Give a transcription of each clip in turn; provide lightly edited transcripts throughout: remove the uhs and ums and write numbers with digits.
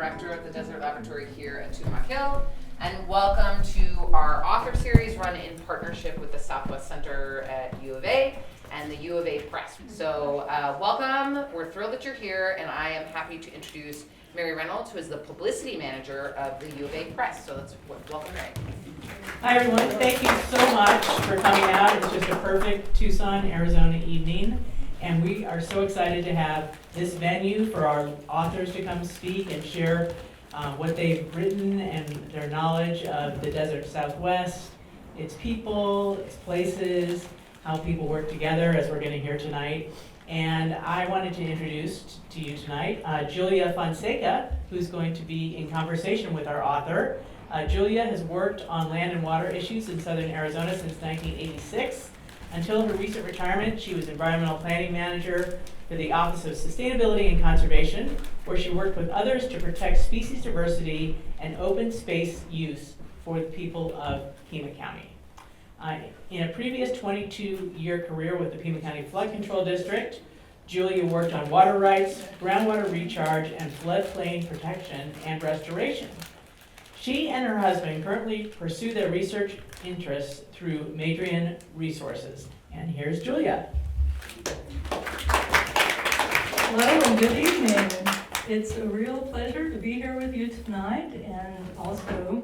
Director of the Desert Laboratory here at Tumamoc Hill, and welcome to our author series run in partnership with the Southwest Center at U of A and the U of A Press. So welcome, we're thrilled that you're here, and I am happy to introduce Mary Reynolds, who is the publicity manager of the U of A Press. So let's welcome Mary. Hi everyone, thank you so much for coming out. It's just a perfect Tucson, Arizona evening, and we are so excited to have this venue for our authors to come speak and share what they've written and their knowledge of the desert Southwest, its people, its places, how people work together, as we're going to hear tonight. And I wanted to introduce to you tonight Julia Fonseca, who's going to be in conversation with our author. Julia has worked on land and water issues in southern Arizona since 1986. Until her recent retirement, she was environmental planning manager for the Office of Sustainability and Conservation, where she worked with others to protect species diversity and open space use for the people of Pima County. In a previous 22-year career with the Pima County Flood Control District, Julia worked on water rights, groundwater recharge, and floodplain protection and restoration. She and her husband currently pursue their research interests through Madrian Resources. And here's Julia. Hello and good evening. It's a real pleasure to be here with you tonight, and also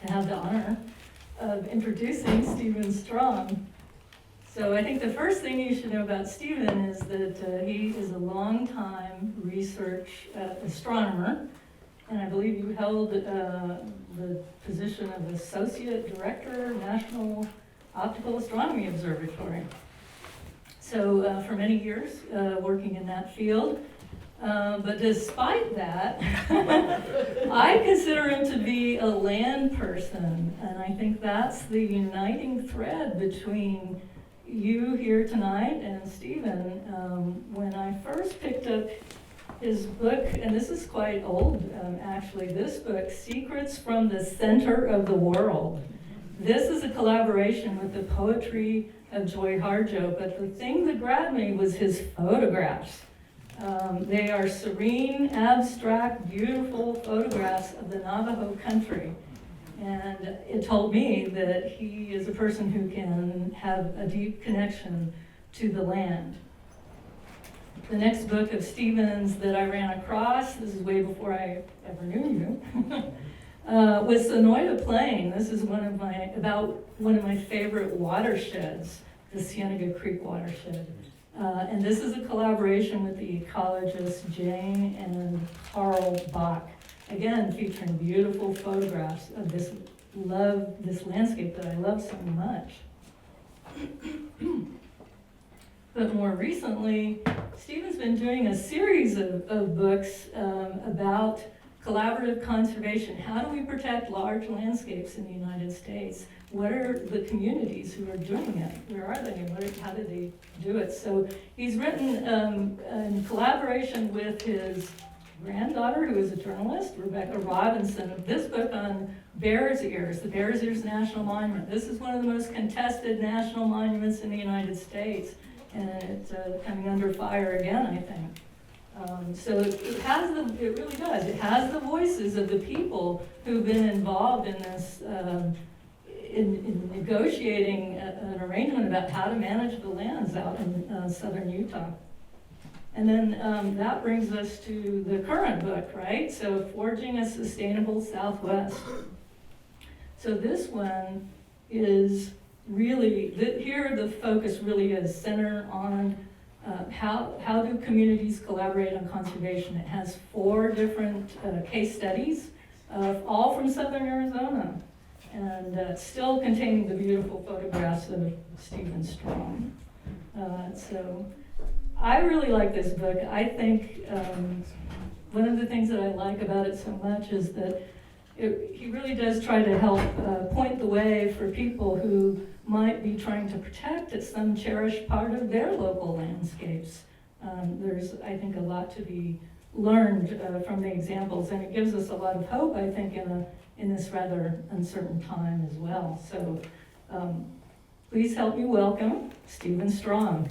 to have the honor of introducing Stephen Strom. So I think the first thing you should know about Stephen is that he is a longtime research astronomer, and I believe you held the position of Associate Director, National Optical Astronomy Observatory. So for many years, working in that field. But despite that, I consider him to be a land person, and I think that's the uniting thread between you here tonight and Stephen. When I first picked up his book, and this is quite old actually, this book, Secrets from the Center of the World. This is a collaboration with the poetry of Joy Harjo, but the thing that grabbed me was his photographs. They are serene, abstract, beautiful photographs of the Navajo country. And it told me that he is a person who can have a deep connection to the land. The next book of Stephen's that I ran across, this is way before I ever knew you, was Sonoran Plain. This is about one of my favorite watersheds, the Cienega Creek watershed. And this is a collaboration with the ecologists Jane and Carl Bach. Again, featuring beautiful photographs of this landscape that I love so much. But more recently, Stephen's been doing a series of books about collaborative conservation. How do we protect large landscapes in the United States? What are the communities who are doing it? Where are they? How do they do it? So he's written in collaboration with his granddaughter, who is a journalist, Rebecca Robinson, this book on Bears Ears, the Bears Ears National Monument. This is one of the most contested national monuments in the United States, and it's coming under fire again, I think. So it really does. It has the voices of the people who've been involved in this, in negotiating an arrangement about how to manage the lands out in southern Utah. And then that brings us to the current book, right? So Forging a Sustainable Southwest. So this one is really, here the focus really is centered on how do communities collaborate on conservation. It has 4 different case studies, all from southern Arizona, and still containing the beautiful photographs of Stephen Strom. So I really like this book. I think one of the things that I like about it so much is that he really does try to help point the way for people who might be trying to protect some cherished part of their local landscapes. There's, I think, a lot to be learned from the examples, and it gives us a lot of hope, I think, in this rather uncertain time as well. So please help me welcome Stephen Strom.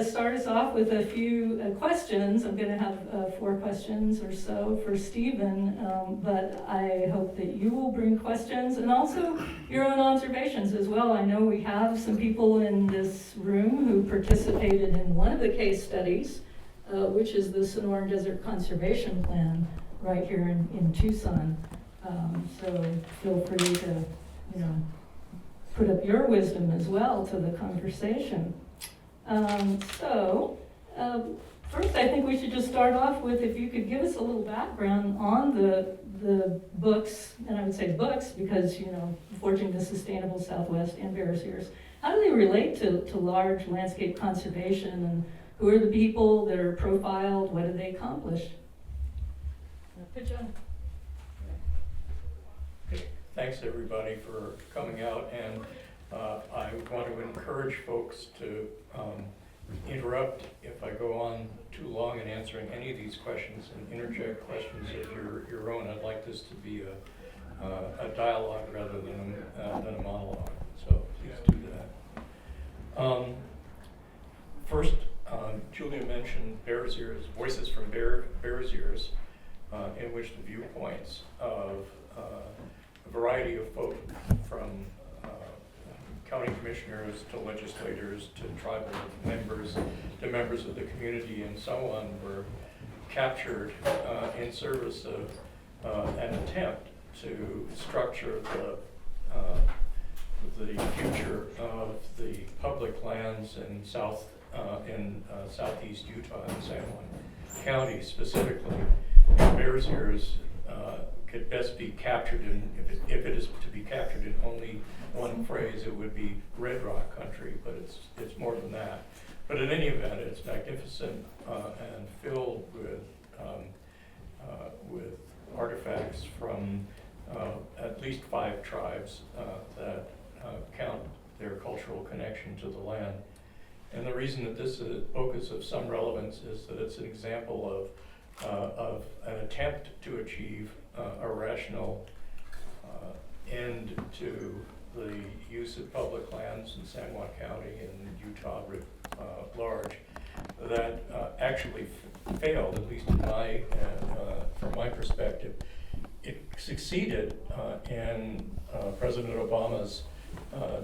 start us off with a few questions. I'm going to have 4 questions or so for Stephen, but I hope that you will bring questions and also your own observations as well. I know we have some people in this room who participated in one of the case studies, which is the Sonoran Desert Conservation Plan right here in Tucson. So feel free to, put up your wisdom as well to the conversation. First I think we should just start off with, if you could give us a little background on the books, and I would say books because, Forging the Sustainable Southwest and Bear Sears. How do they relate to large landscape conservation, and who are the people that are profiled? What do they accomplish? Good job. Thanks everybody for coming out, and I want to encourage folks to interrupt if I go on too long in answering any of these questions, and interject questions of your own. I'd like this to be a dialogue rather than a monologue, so please do that. First, Julia mentioned Bear's Ears, Voices from Bear's Ears, in which the viewpoints of a variety of folk, from county commissioners to legislators to tribal members to members of the community and so on, were captured in service of an attempt to structure the future of the public lands in southeast Utah and San Juan County specifically. Bear's Ears could best be captured in, if it is to be captured in only one phrase, it would be Red Rock country, but it's more than that. But in any event, it's magnificent and filled with artifacts from at least 5 tribes that count their cultural connection to the land. And the reason that this book is of some relevance is that it's an example of an attempt to achieve a rational end to the use of public lands in San Juan County and Utah writ large that actually failed, at least in from my perspective. It succeeded in President Obama's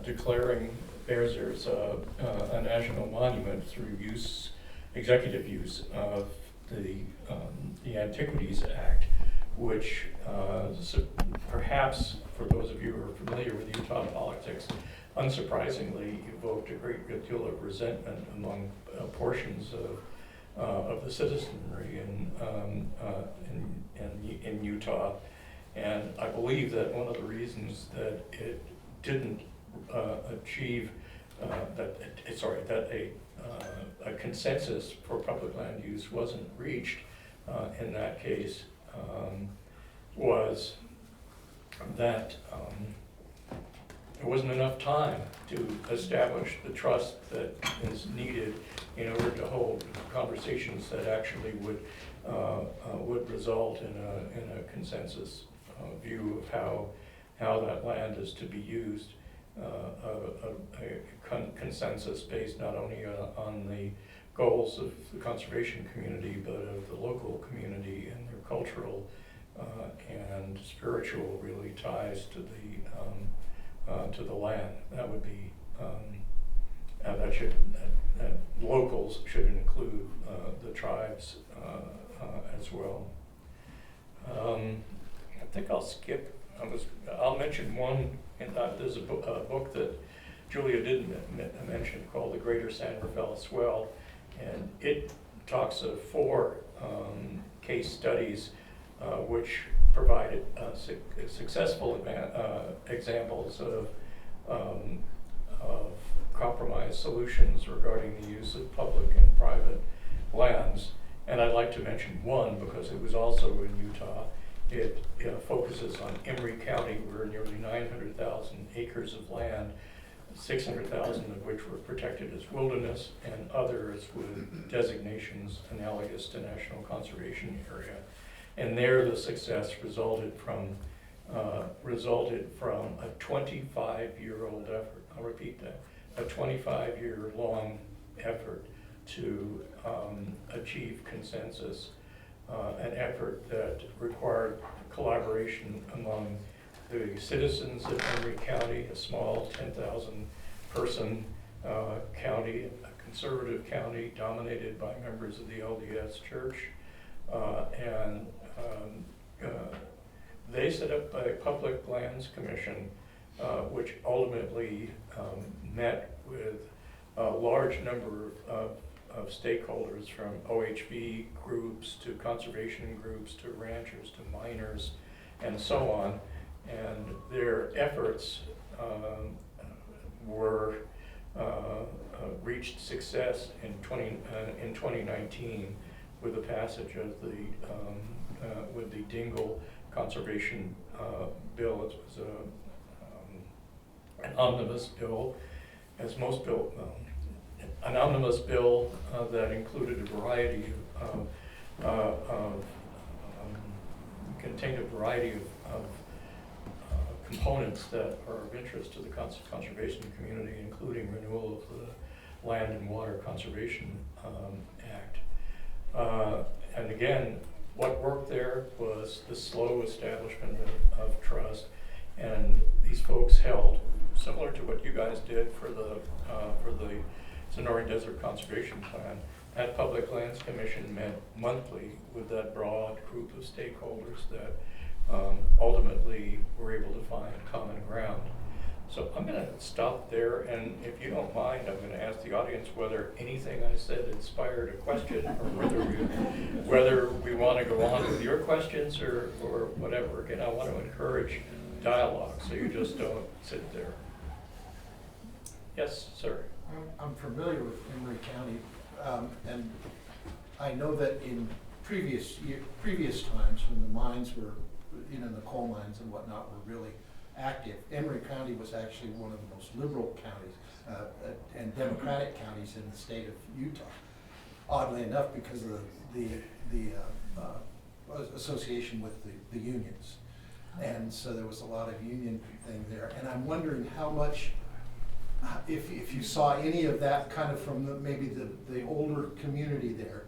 declaring Bear's Ears a national monument through executive use of the Antiquities Act, which perhaps, for those of you who are familiar with Utah politics, unsurprisingly evoked a great deal of resentment among portions of the citizenry in Utah. And I believe that one of the reasons that it didn't achieve that a consensus for public land use wasn't reached in that case was that there wasn't enough time to establish the trust that is needed in order to hold conversations that actually would result in a consensus view of how that land is to be used, a consensus based not only on the goals of the conservation community, but of the local community and their cultural and spiritual really ties to the land. That would be that locals should include the tribes as well. I think I'll skip. I'll mention one. There's a book that Julia didn't mention called The Greater San Rafael Swell, and it talks of 4 case studies which provided successful examples of compromise solutions regarding the use of public and private lands. And I'd like to mention one because it was also in Utah. It focuses on Emery County, where nearly 900,000 acres of land, 600,000 of which were protected as wilderness, and others with designations analogous to National Conservation Area. And there the success resulted from a 25-year-old effort. I'll repeat that, a 25-year-long effort to achieve consensus, an effort that required collaboration among the citizens of Emery County, a small 10,000 person county, a conservative county dominated by members of the LDS Church, and they set up a public lands commission, which ultimately met with a large number of stakeholders, from OHV groups to conservation groups to ranchers to miners and so on. And their efforts were reached success in 2019 with the passage of with the Dingle Conservation Bill. It was an omnibus bill, as most an omnibus bill that included a variety contained a variety of components that are of interest to the conservation community, including renewal of the Land and Water Conservation Act. And again, what worked there was the slow establishment of trust, and these folks held, similar to what you guys did for the Sonoran Desert Conservation Plan. That Public Lands Commission met monthly with that broad group of stakeholders that ultimately were able to find common ground. So I'm going to stop there, and if you don't mind, I'm going to ask the audience whether anything I said inspired a question, or whether we want to go on with your questions or whatever. Again, I want to encourage dialogue, so you just don't sit there. Yes, sir. I'm familiar with Emery County, and I know that in previous times when the mines were, the coal mines and whatnot were really active, Emery County was actually one of the most liberal counties and democratic counties in the state of Utah. Oddly enough, because of the association with the unions, and so there was a lot of union thing there. And I'm wondering how much, if you saw any of that kind of from maybe the older community there.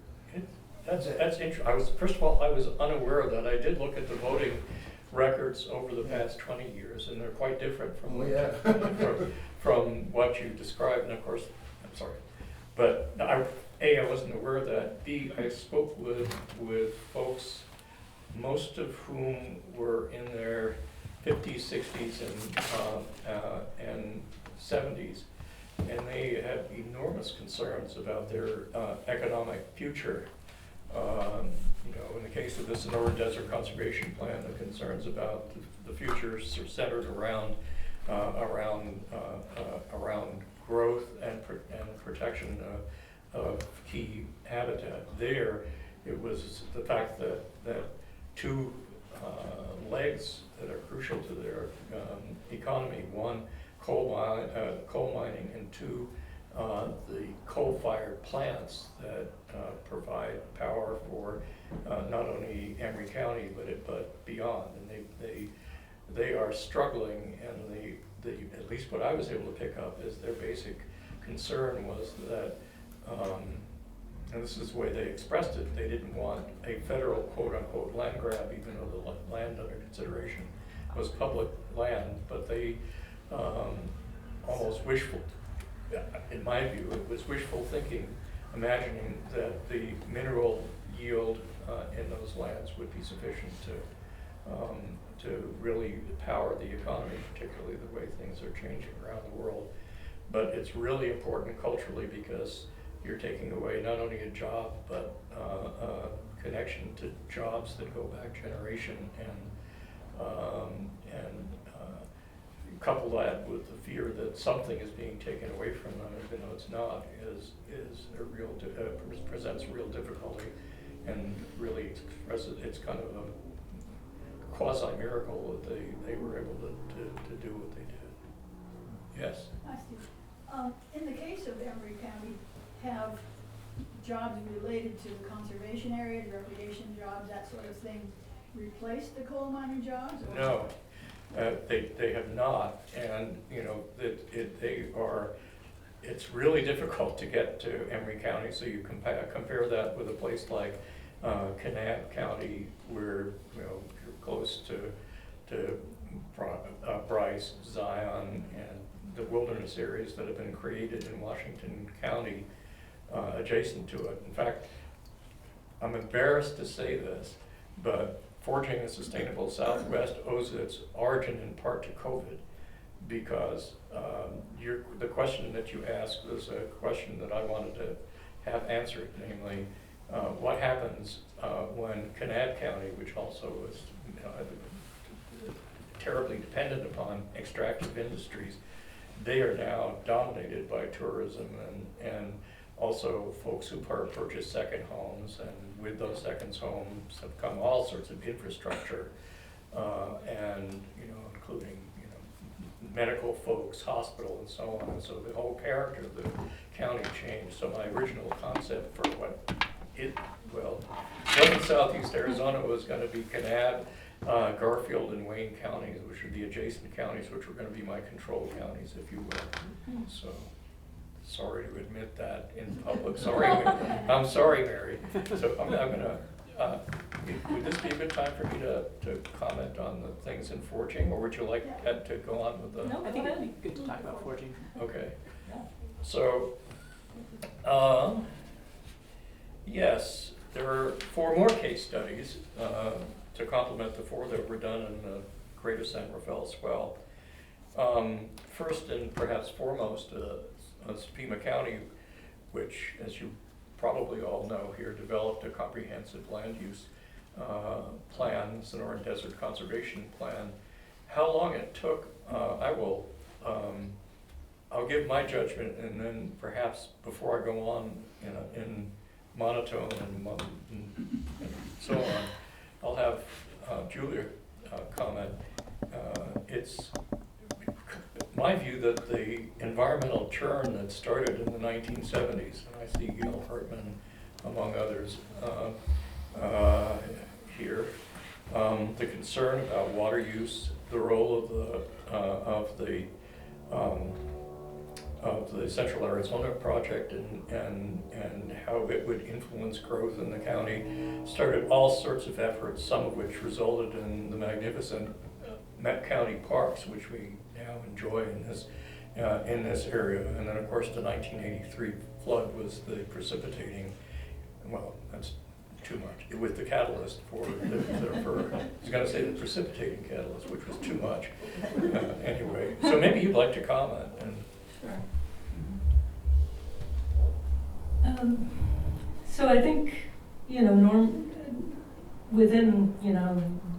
That's interesting. First of all, I was unaware of that. I did look at the voting records over the past 20 years, and they're quite different from from what you described. And of course, I'm sorry, but I wasn't aware of that. B, I spoke with folks, most of whom were in their 50s, 60s, and 70s, and they had enormous concerns about their economic future. In the case of the Sonoran Desert Conservation Plan, the concerns about the future are centered around growth and protection of key habitat. There, it was the fact that two legs that are crucial to their economy: one, coal mining, and two, the coal-fired plants that provide power for not only Emery County but beyond. And they are struggling, and at least what I was able to pick up is their basic concern was that, and this is the way they expressed it, they didn't want a federal quote-unquote land grab, even though the land under consideration was public land, but they almost wishful, in my view, it was wishful thinking, imagining that the mineral yield in those lands would be sufficient to really power the economy, particularly the way things are changing around the world. But it's really important culturally because you're taking away not only a job, but connection to jobs that go back generation, and couple that with the fear that something is being taken away from them, even though it's not, is a real presents real difficulty, and really expresses, it's kind of a quasi miracle that they were able to do what they did. Yes. Hi, Steve. In the case of Emery County, have jobs related to the conservation area, recreation jobs, that sort of thing, replaced the coal mining jobs? Or No. They have not, and they are it's really difficult to get to Emery County, so you compare that with a place like Kanab County, where you're close to Bryce, Zion, and the wilderness areas that have been created in Washington County adjacent to it. In fact, I'm embarrassed to say this, but Forging a Sustainable Southwest owes its origin in part to COVID, because the question that you asked was a question that I wanted to have answered, namely, what happens when Kanab County, which also is terribly dependent upon extractive industries, they are now dominated by tourism and also folks who purchase second homes, and with those second homes have come all sorts of infrastructure, and including medical folks, hospital, and so on. So the whole character of the county changed. So my original concept for what it wasn't Southeast Arizona, was going to be Kanab, Garfield, and Wayne counties, which are the adjacent counties, which were going to be my control counties, if you will. So. Sorry to admit that in public. Sorry, I'm sorry, Mary. So I'm gonna. Would this be a good time for me to comment on the things in forging, or would you like to go on with the? No, I think it'd be good to talk about forging. Okay. Yeah. So, yes, there are 4 more case studies to complement the 4 that were done in the Greater San Rafael Swell. First and perhaps foremost, Pima County, which, as you probably all know here, developed a comprehensive land use plan, Sonoran Desert Conservation Plan. How long it took, I'll give my judgment, and then perhaps before I go on in monotone and so on, I'll have Julia comment. It's my view that the environmental churn that started in the 1970s, and I see Gail Hartman among others here, the concern about water use, the role of the Central Arizona Project, and how it would influence growth in the county, started all sorts of efforts, some of which resulted in the magnificent county parks, which we now enjoy in this area. And then, of course, the 1983 flood was the precipitating, well, that's too much, with the catalyst for I was going to say the precipitating catalyst, which was too much. Anyway, so maybe you'd like to comment. Sure. So I think, within,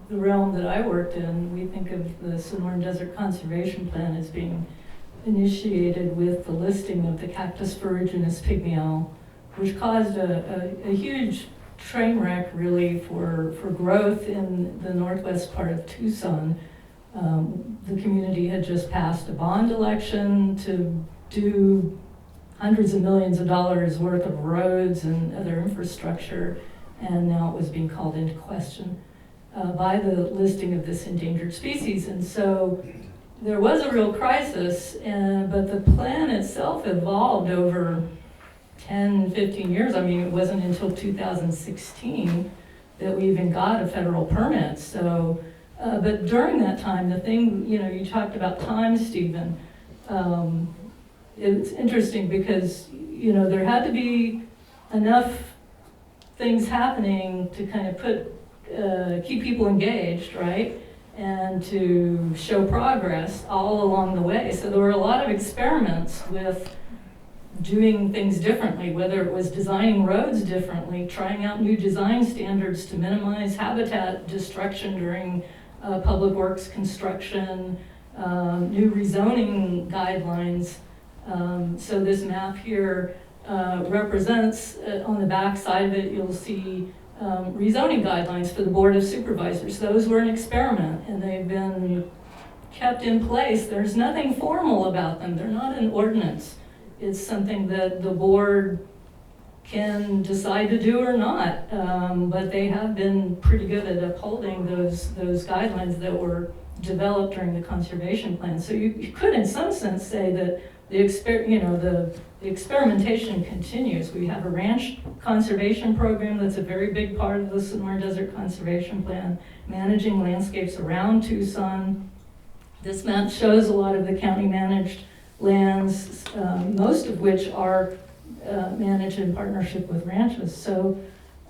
the realm that I worked in, we think of the Sonoran Desert Conservation Plan as being initiated with the listing of the Cactus ferruginous pygmy, which caused a huge train wreck, really, for growth in the northwest part of Tucson. The community had just passed a bond election to do hundreds of millions of dollars worth of roads and other infrastructure, and now it was being called into question by the listing of this endangered species. And so there was a real crisis, but the plan itself evolved over 10, 15 years. I mean, it wasn't until 2016 that we even got a federal permit. So, but during that time, the thing, you talked about time, Stephen. It's interesting because, there had to be enough things happening to kind of keep people engaged, right? And to show progress all along the way. So there were a lot of experiments with doing things differently, whether it was designing roads differently, trying out new design standards to minimize habitat destruction during public works construction, new rezoning guidelines. So this map here represents, on the back side of it, you'll see rezoning guidelines for the Board of Supervisors. Those were an experiment, and they've been kept in place. There's nothing formal about them. They're not an ordinance. It's something that the board can decide to do or not, but they have been pretty good at upholding those guidelines that were developed during the conservation plan. So you could, in some sense, say that the experimentation continues. We have a ranch conservation program that's a very big part of the Sonoran Desert Conservation Plan, managing landscapes around Tucson. This map shows a lot of the county managed lands, most of which are managed in partnership with ranches. So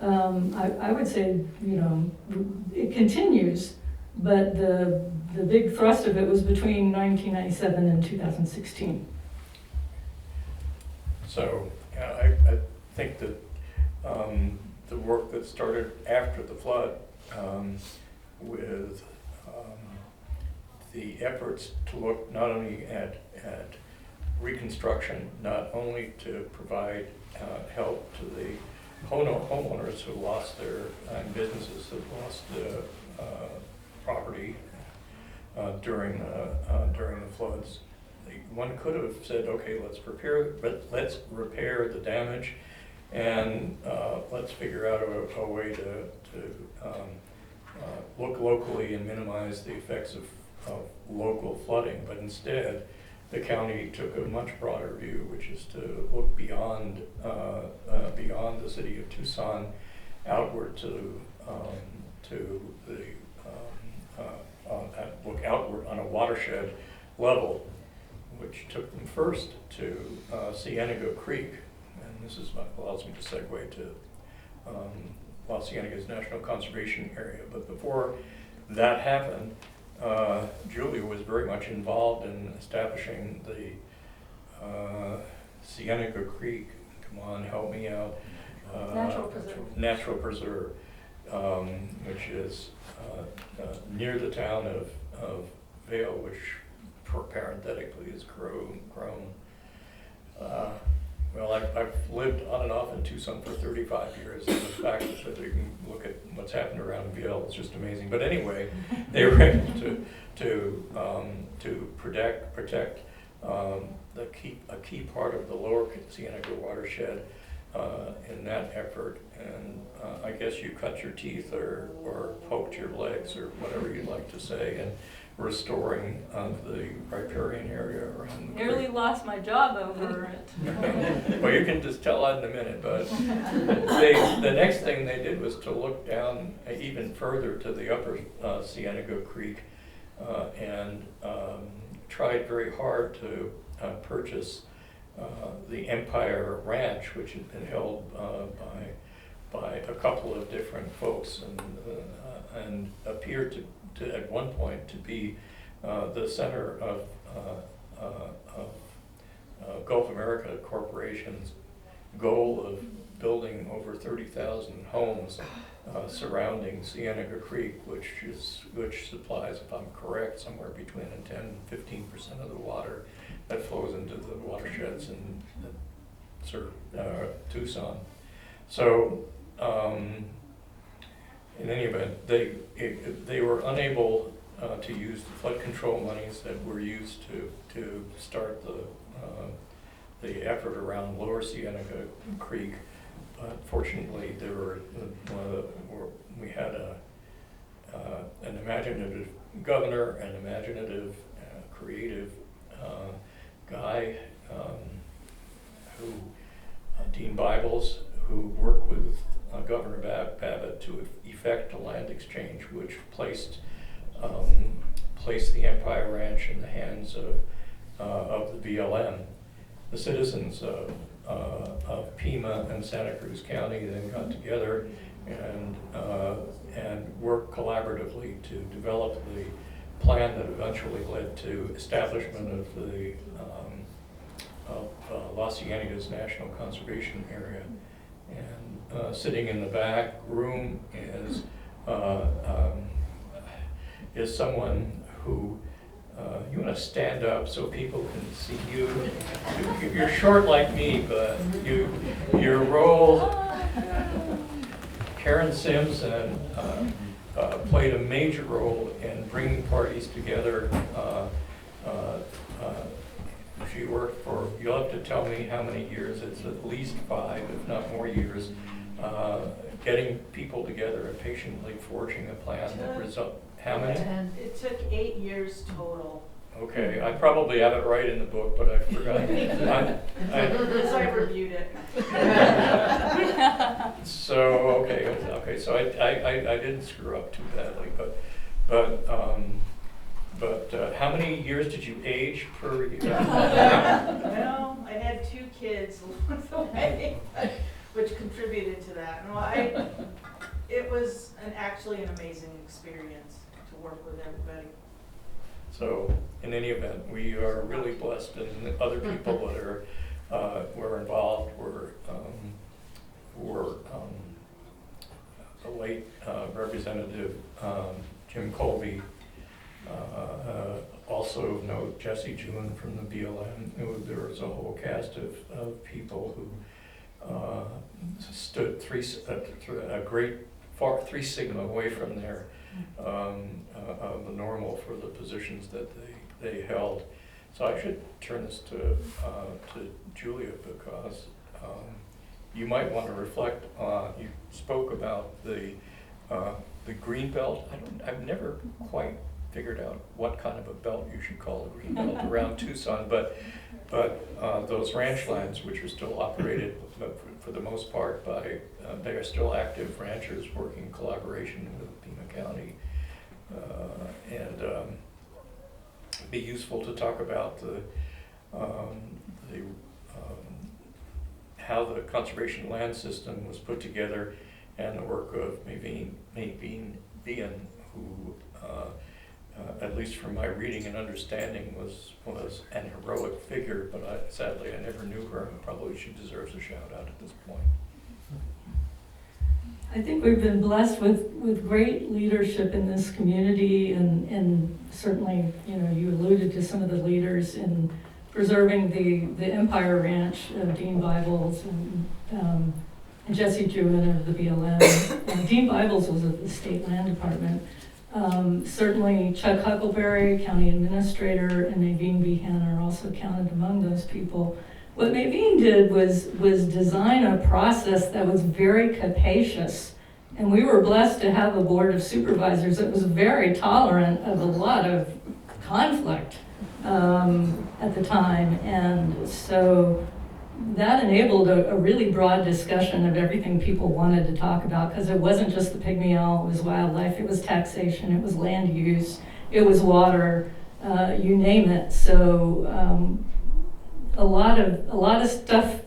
I would say, it continues, but the big thrust of it was between 1997 and 2016. So I think that the work that started after the flood with the efforts to look not only at reconstruction, not only to provide help to the homeowners who lost their businesses, who lost property during the floods. One could have said, okay, let's repair the damage, and let's figure out a way to look locally and minimize the effects of local flooding. But instead, the county took a much broader view, which is to look beyond the city of Tucson, outward look outward on a watershed level, which took them first to Cienega Creek, and this is what allows me to segue to La Cienega's National Conservation Area. But before that happened, Julia was very much involved in establishing the Cienega Creek, come on, help me out. Natural Preserve, which is near the town of Vale, which parenthetically is grown. Well, I've lived on and off in Tucson for 35 years, and the fact that you can look at what's happened around Vale is just amazing. But anyway, they were able to protect a key part of the lower Cienega watershed in that effort. And I guess you cut your teeth or poked your legs or whatever you'd like to say in restoring the riparian area around the Nearly creek. lost my job over it. Well, you can just tell that in a minute, but the next thing they did was to look down even further to the upper Cienega Creek and tried very hard to purchase the Empire Ranch, which had been held by a couple of different folks, and appeared to at one point to be the center of Gulf America Corporation's goal of building over 30,000 homes surrounding Cienega Creek, which supplies, if I'm correct, somewhere between 10 and 15% of the water that flows into the watersheds in Tucson. So in any event, they were unable to use the flood control monies that were used to start the effort around Lower Cienega Creek. But fortunately, we had an imaginative governor, an imaginative, creative guy Dean Bibles, who worked with Governor Babbitt to effect a land exchange, which placed the Empire Ranch in the hands of the BLM. The citizens of Pima and Santa Cruz County then got together and worked collaboratively to develop the plan that eventually led to establishment of the La Cienega's National Conservation Area. And sitting in the back room is someone who, you want to stand up so people can see you. You're short like me, but your role, Karen Simpson, played a major role in bringing parties together. She worked for, you'll have to tell me how many years, it's at least 5, if not more years, getting people together and patiently forging a plan that result. How many? It took 8 years total Okay, I probably have it right in the book, but I forgot. As I reviewed it. So, okay, so I didn't screw up too badly, but how many years did you age per year? Well, I had 2 kids along the way, which contributed to that. No, it was actually an amazing experience to work with everybody. So, in any event, we are really blessed, and other people that were involved were the late Representative Jim Colby, also note Jesse June from the BLM. There was a whole cast of people who stood a great 3 sigma away from their the normal for the positions that they held. So I should turn this to Julia, because you might want to reflect. You spoke about the green belt. I've never quite figured out what kind of a belt you should call a green belt around Tucson, but those ranch lands, which are still operated for the most part by, they are still active ranchers working in collaboration with Pima County, and it'd be useful to talk about how the conservation land system was put together, and the work of Maveen Vian, who at least from my reading and understanding, was an heroic figure, but sadly I never knew her, and probably she deserves a shout out at this point. I think we've been blessed with great leadership in this community, and certainly, you alluded to some of the leaders in preserving the Empire Ranch, Dean Bibles and Jesse Jewin of the BLM. Dean Bibles was at the State Land Department. Certainly Chuck Huckleberry, County Administrator, and Maveen Behan are also counted among those people. What Maveen did was design a process that was very capacious, and we were blessed to have a board of supervisors that was very tolerant of a lot of conflict at the time, and so that enabled a really broad discussion of everything people wanted to talk about, because it wasn't just the pygmy owl, it was wildlife, it was taxation, it was land use, it was water, you name it. So a lot of stuff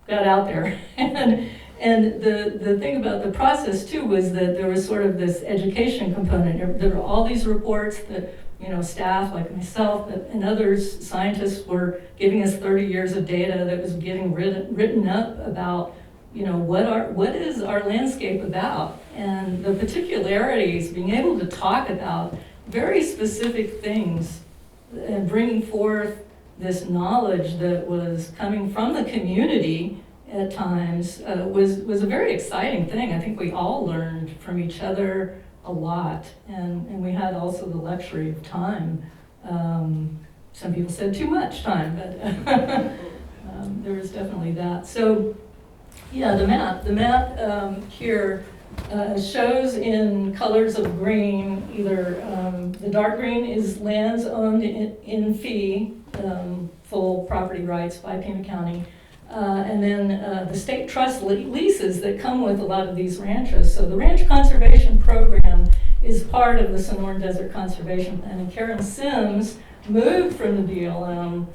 got out there. and the thing about the process too was that there was sort of this education component. There were all these reports that staff like myself and others, scientists, were giving us 30 years of data that was getting written up about, what is our landscape about, and the particularities, being able to talk about very specific things and bringing forth this knowledge that was coming from the community at times was a very exciting thing. I think we all learned from each other a lot, and we had also the luxury of time. Some people said too much time, but there was definitely that. So yeah, the map here shows in colors of green, either the dark green is lands owned in fee, full property rights by Pima County, and then the state trust leases that come with a lot of these ranches. So the Ranch Conservation Program is part of the Sonoran Desert Conservation Plan, and Karen Sims moved from the BLM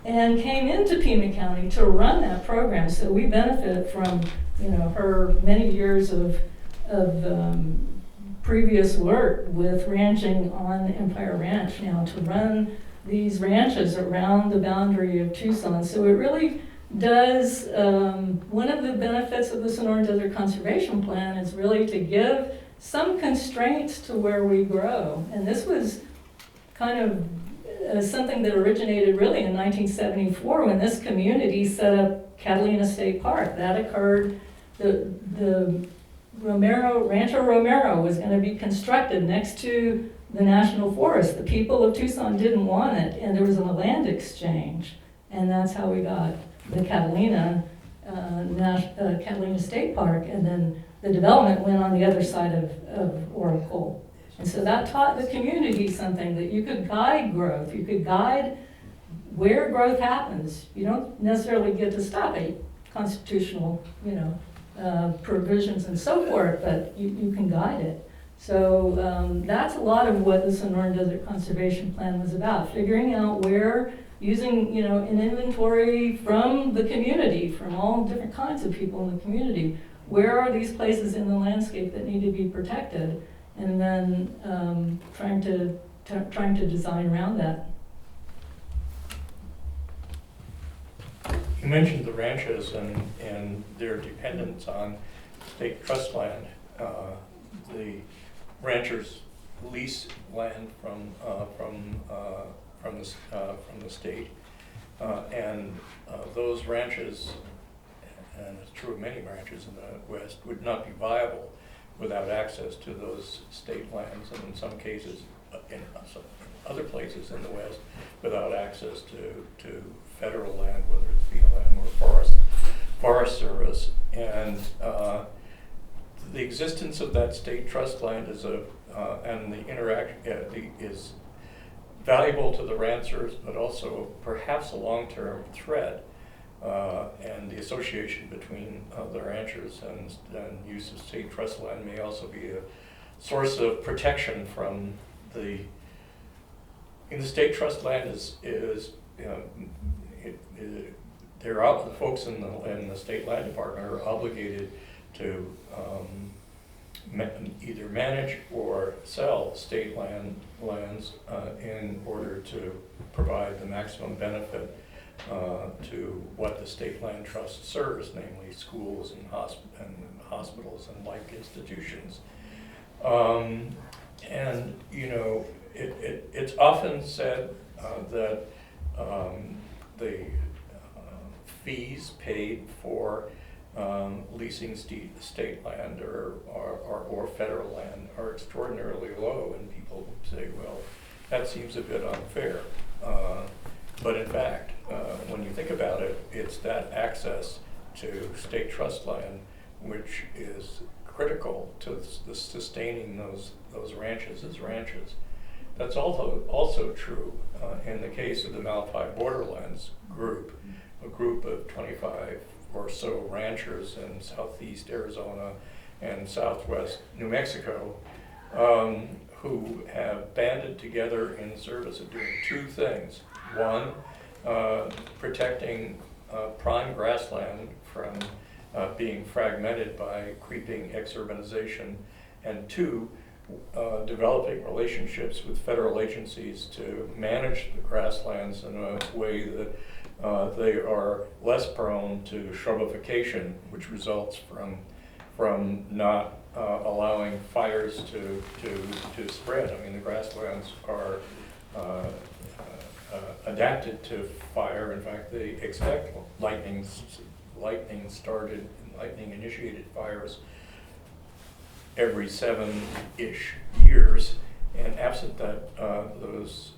and came into Pima County to run that program. So we benefit from her many years of previous work with ranching on Empire Ranch now to run these ranches around the boundary of Tucson. So it really does, one of the benefits of the Sonoran Desert Conservation Plan is really to give some constraints to where we grow. And this was kind of something that originated really in 1974 when this community set up Catalina State Park. That occurred, the Rancho Romero was going to be constructed next to the National Forest. The people of Tucson didn't want it, and there was a land exchange, and that's how we got the Catalina State Park, and then the development went on the other side of Oracle. And so that taught the community something, that you could guide growth, you could guide where growth happens. You don't necessarily get to stop it, constitutional, provisions and so forth, but you can guide it. So that's a lot of what the Sonoran Desert Conservation Plan was about, figuring out where, using an inventory from the community, from all different kinds of people in the community, where are these places in the landscape that need to be protected, and then trying to design around that. You mentioned the ranches and their dependence on state trust land. The ranchers lease land from the state, and those ranches, and it's true of many ranches in the West, would not be viable without access to those state lands, and in some cases, in some other places in the West, without access to federal land, whether it's BLM or Forest Service. And the existence of that state trust land is and the interaction is valuable to the ranchers, but also perhaps a long-term threat. And the association between the ranchers and use of state trust land may also be a source of protection from the state trust land the folks in the state land department are obligated to either manage or sell state lands in order to provide the maximum benefit to what the state land trust serves, namely schools and hospitals and like institutions. And it's often said that the fees paid for leasing state land or federal land are extraordinarily low, and people say, well, that seems a bit unfair. But in fact, when you think about it, it's that access to state trust land which is critical to sustaining those ranches as ranches. That's also true in the case of the Malpai Borderlands group, a group of 25 or so ranchers in southeast Arizona and southwest New Mexico, who have banded together in service of doing two things. One, protecting prime grassland from being fragmented by creeping exurbanization, and two, developing relationships with federal agencies to manage the grasslands in a way that they are less prone to shrubification, which results from not allowing fires to spread. I mean, the grasslands are adapted to fire. In fact, they expect lightning-initiated fires every 7-ish years, and absent that, those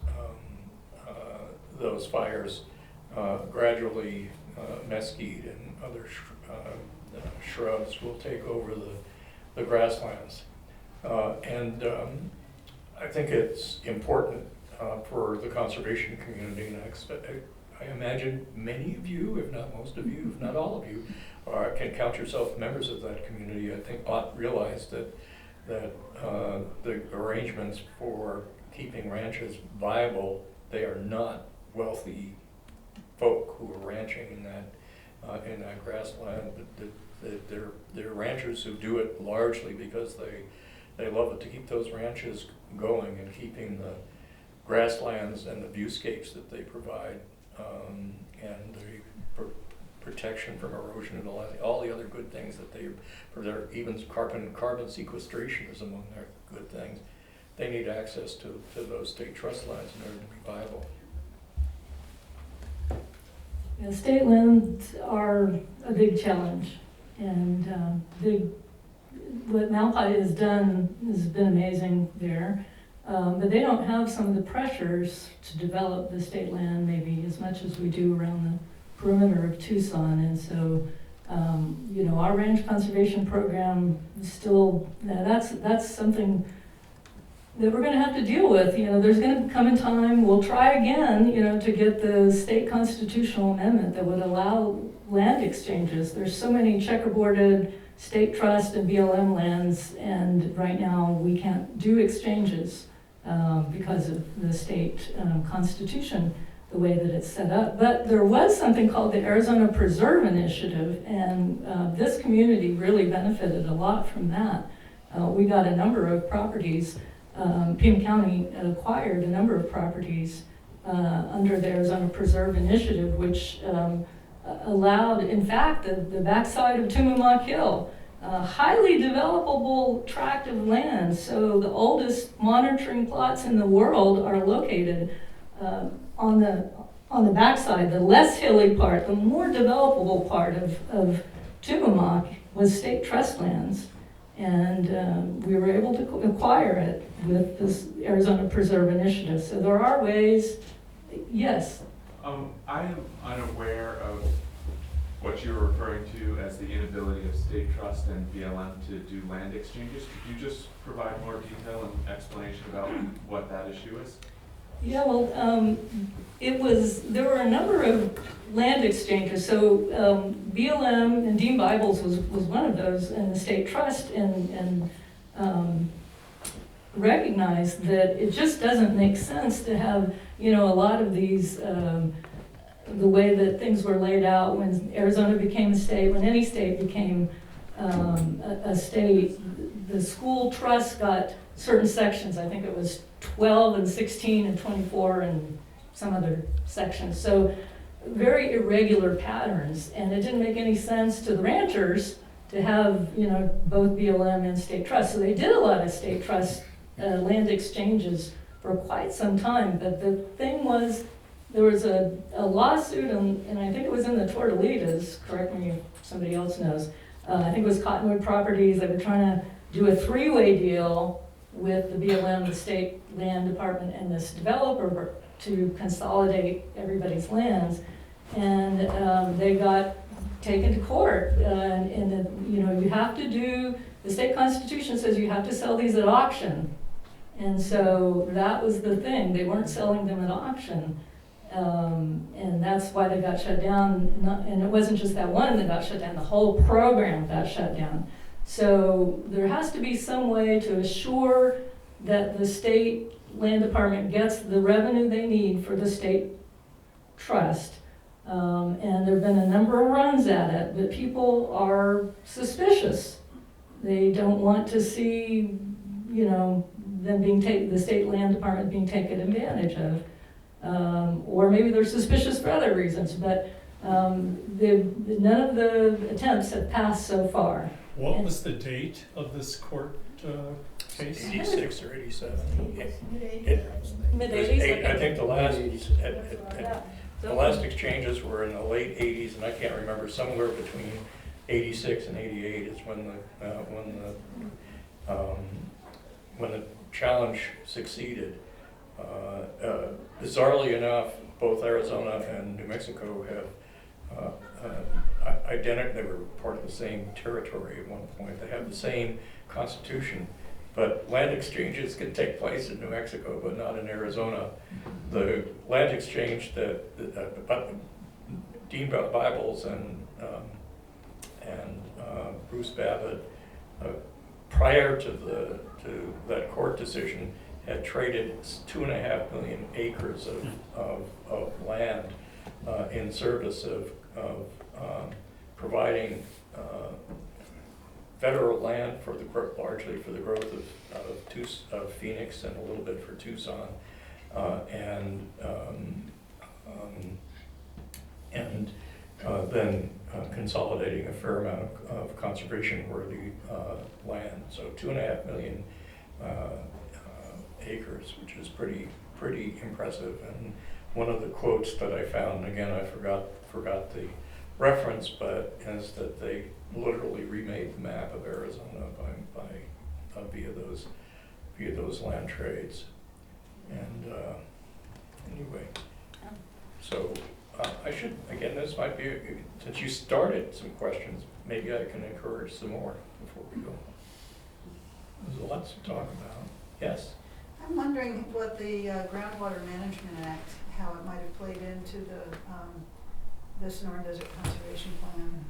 fires gradually mesquite and other shrubs will take over the grasslands. And I think it's important for the conservation community, and I imagine many of you, if not most of you, if not all of you, can count yourself members of that community. I think ought realize that the arrangements for keeping ranches viable, they are not wealthy folk who are ranching in that grassland, but they're ranchers who do it largely because they love it, to keep those ranches going and keeping the grasslands and the viewscapes that they provide, and the protection from erosion and all the other good things that even carbon sequestration is among their good things. They need access to those state trust lands in order to be viable. Yeah, state lands are a big challenge, and what Malpai has done has been amazing there. But they don't have some of the pressures to develop the state land maybe as much as we do around the perimeter of Tucson. And so, our ranch conservation program is still, that's something that we're gonna have to deal with. You know, there's gonna come a time, we'll try again, you know, to get the state constitutional amendment that would allow land exchanges. There's so many checkerboarded state trust and BLM lands, and right now we can't do exchanges because of the state constitution, the way that it's set up. But there was something called the Arizona Preserve Initiative, and this community really benefited a lot from that. We got a number of properties. Pima County acquired a number of properties under the Arizona Preserve Initiative, which allowed, in fact, the backside of Tumamoc Hill, highly developable tract of land. So the oldest monitoring plots in the world are located on the backside. The less hilly part, the more developable part of Tumamoc was state trust lands. And we were able to acquire it with this Arizona Preserve Initiative. So there are ways, yes. I am unaware of what you're referring to as the inability of state trust and BLM to do land exchanges. Could you just provide more detail and explanation about what that issue is? Yeah, well, there were a number of land exchanges. So BLM and Dean Bibles was one of those in the state trust, and recognized that it just doesn't make sense to have, you know, a lot of these, the way that things were laid out when Arizona became a state, when any state became a state, the school trust got certain sections. I think it was 12 and 16 and 24 and some other sections. So very irregular patterns, and it didn't make any sense to the ranchers to have, you know, both BLM and state trust. So they did a lot of state trust land exchanges for quite some time. But the thing was, there was a lawsuit, and I think it was in the Tortolitas, correct me if somebody else knows. I think it was Cottonwood Properties. They were trying to do a three-way deal with the BLM, the state land department, and this developer to consolidate everybody's lands. And they got taken to court. And you know, you have to do, the state constitution says you have to sell these at auction. And so that was the thing. They weren't selling them at auction. And that's why they got shut down. And it wasn't just that one that got shut down, the whole program got shut down. So there has to be some way to assure that the state land department gets the revenue they need for the state trust. And there have been a number of runs at it, but people are suspicious. They don't want to see, you know, them being the state land department being taken advantage of. Or maybe they're suspicious for other reasons, but none of the attempts have passed so far. What was the date of this court case? 86 or 87. Mid-80s? I think the last, Yeah. the last exchanges were in the late 80s, and I can't remember, somewhere between 86 and 88 is when the challenge succeeded. Bizarrely enough, both Arizona and New Mexico have they were part of the same territory at one point. They have the same constitution, but land exchanges can take place in New Mexico, but not in Arizona. The land exchange that Dean Bibles and Bruce Babbitt, prior to that court decision, had traded 2.5 million acres of land in service of providing federal land for largely for the growth of Phoenix and a little bit for Tucson, and then consolidating a fair amount of conservation-worthy land. So 2.5 million acres, which is pretty impressive. And one of the quotes that I found, again, I forgot the reference, but is that they literally remade the map of Arizona via those land trades. And anyway, so I should, again, this might be, since you started some questions, maybe I can encourage some more before we go. There's lots to talk about. Yes? I'm wondering what the Groundwater Management Act, how it might have played into the Sonoran Desert Conservation Plan,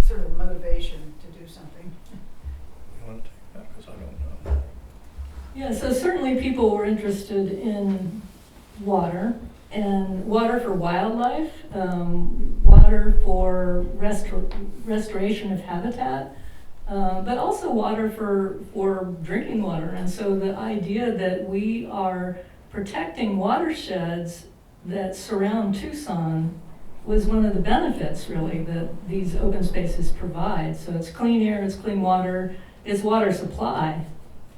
sort of motivation to do something. You want to take that, because I don't know. Yeah, so certainly people were interested in water, and water for wildlife, water for restoration of habitat, but also water for drinking water. And so the idea that we are protecting watersheds that surround Tucson was one of the benefits, really, that these open spaces provide. So it's clean air, it's clean water, it's water supply.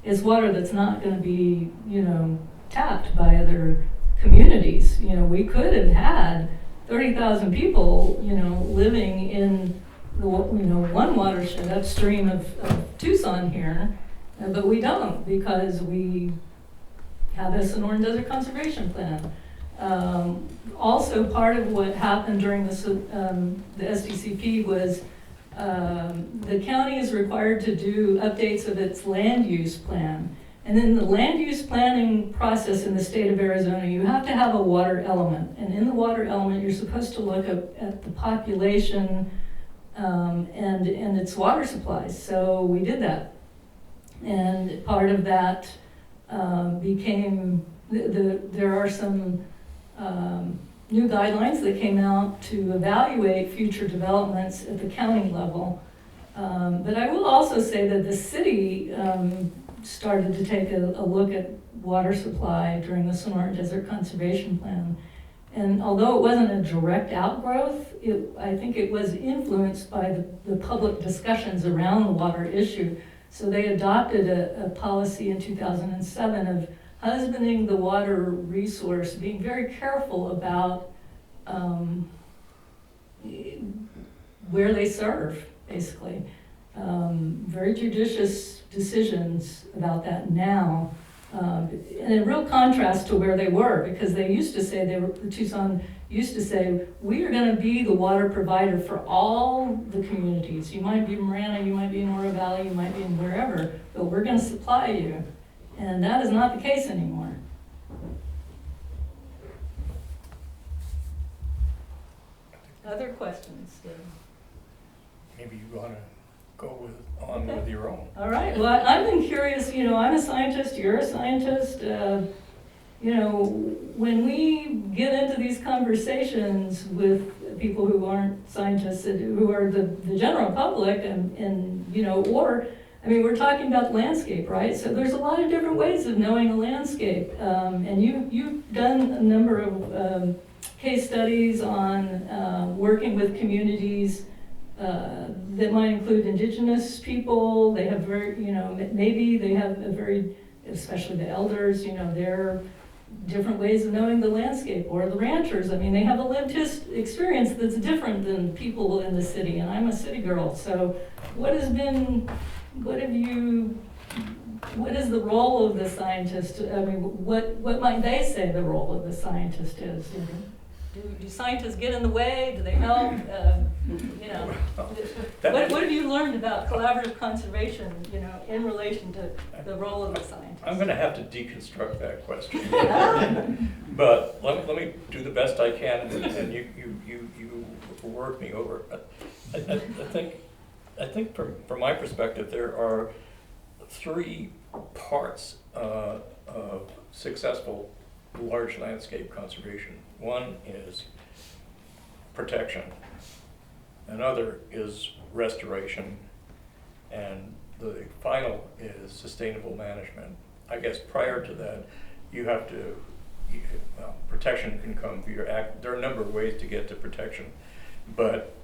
It's water that's not going to be, tapped by other communities. We could have had 30,000 people, living in one watershed upstream of Tucson here, but we don't, because we have a Sonoran Desert Conservation Plan. Also, part of what happened during the SDCP was the county is required to do updates of its land use plan. And in the land use planning process in the state of Arizona, you have to have a water element. And in the water element, you're supposed to look at the population and its water supplies. So we did that. And part of that became, there are some new guidelines that came out to evaluate future developments at the county level. But I will also say that the city started to take a look at water supply during the Sonoran Desert Conservation Plan. And although it wasn't a direct outgrowth, I think it was influenced by the public discussions around the water issue. So they adopted a policy in 2007 of husbanding the water resource, being very careful about where they serve, basically. Very judicious decisions about that now. And in real contrast to where they were, because they used to say, Tucson used to say, we are going to be the water provider for all the communities. You might be in Marana, you might be in Oro Valley, you might be in wherever, but we're going to supply you. And that is not the case anymore. Other questions, Steve? Maybe you want to go on with your own. All right. Well, I've been curious. I'm a scientist. You're a scientist. When we get into these conversations with people who aren't scientists, who are the general public, we're talking about the landscape, right? So there's a lot of different ways of knowing a landscape. And you've done a number of case studies on working with communities that might include indigenous people. They have maybe they have a very, especially the elders, their different ways of knowing the landscape, or the ranchers. They have a lived experience that's different than people in the city, and I'm a city girl. So what is the role of the scientist? What might they say the role of the scientist is? Do scientists get in the way? Do they help? What have you learned about collaborative conservation, in relation to the role of the scientist? I'm going to have to deconstruct that question. But let me do the best I can, and you work me over. I think from my perspective, there are three parts of successful large landscape conservation. One is protection, another is restoration, and the final is sustainable management. I guess prior to that, you have to, protection can come via there are a number of ways to get to protection, but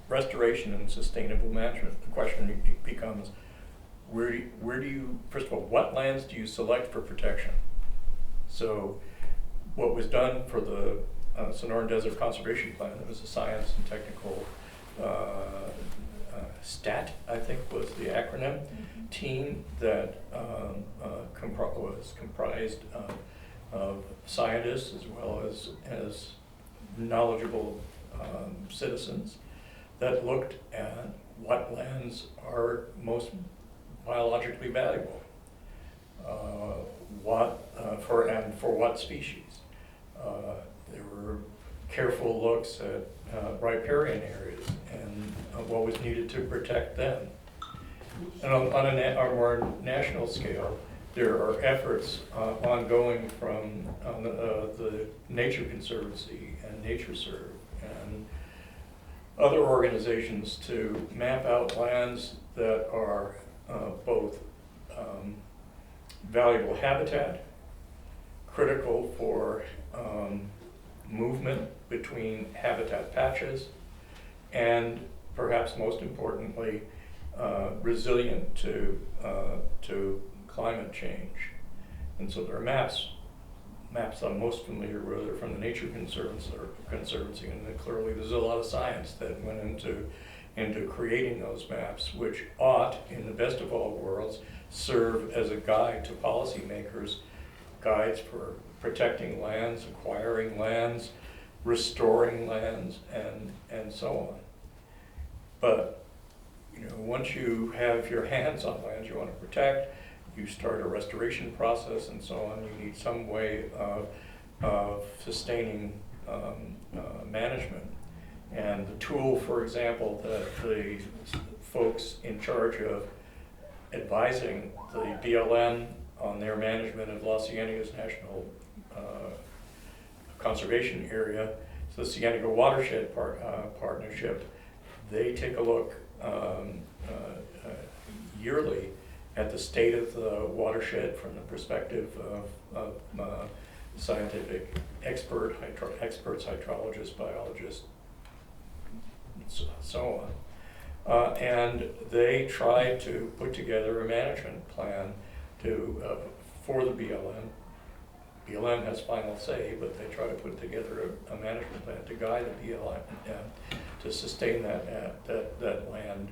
restoration and sustainable management, the question becomes, where do you, first of all, what lands do you select for protection? So what was done for the Sonoran Desert Conservation Plan, there was a science and technical STAT, I think was the acronym, team that was comprised of scientists as well as knowledgeable citizens that looked at what lands are most biologically valuable. for what species. There were careful looks at riparian areas and what was needed to protect them. And on a more national scale, there are efforts ongoing from the Nature Conservancy and NatureServe and other organizations to map out lands that are both valuable habitat, critical for movement between habitat patches, and perhaps most importantly, resilient to climate change. And so there are maps I'm most familiar with are from the Nature Conservancy, and clearly there's a lot of science that went into creating those maps, which ought, in the best of all worlds, serve as a guide to policymakers, guides for protecting lands, acquiring lands, restoring lands, and so on. But once you have your hands on lands you want to protect, you start a restoration process and so on. You need some way of sustaining management. And the tool, for example, that the folks in charge of advising the BLM on their management of Los Cienegos National Conservation Area, so the Cienega Watershed Partnership, they take a look yearly at the state of the watershed from the perspective of scientific experts, hydrologists, biologists, and so on. And they try to put together a management plan for the BLM. BLM has final say, but they try to put together a management plan to guide the BLM to sustain that land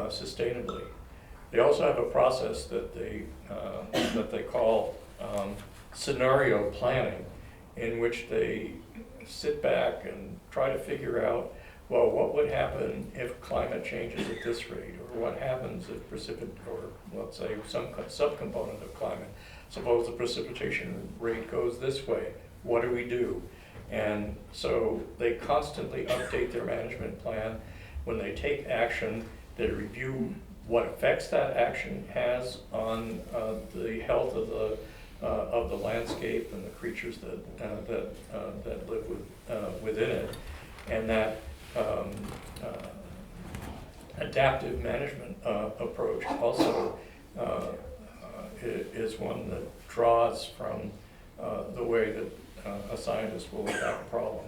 sustainably. They also have a process that they call scenario planning, in which they sit back and try to figure out, well, what would happen if climate changes at this rate, or what happens if or let's say some subcomponent of climate. Suppose the precipitation rate goes this way, what do we do? And so they constantly update their management plan. When they take action, they review what effects that action has on the health of the landscape and the creatures that live within it, and that adaptive management approach also is one that draws from the way that a scientist will attack a problem.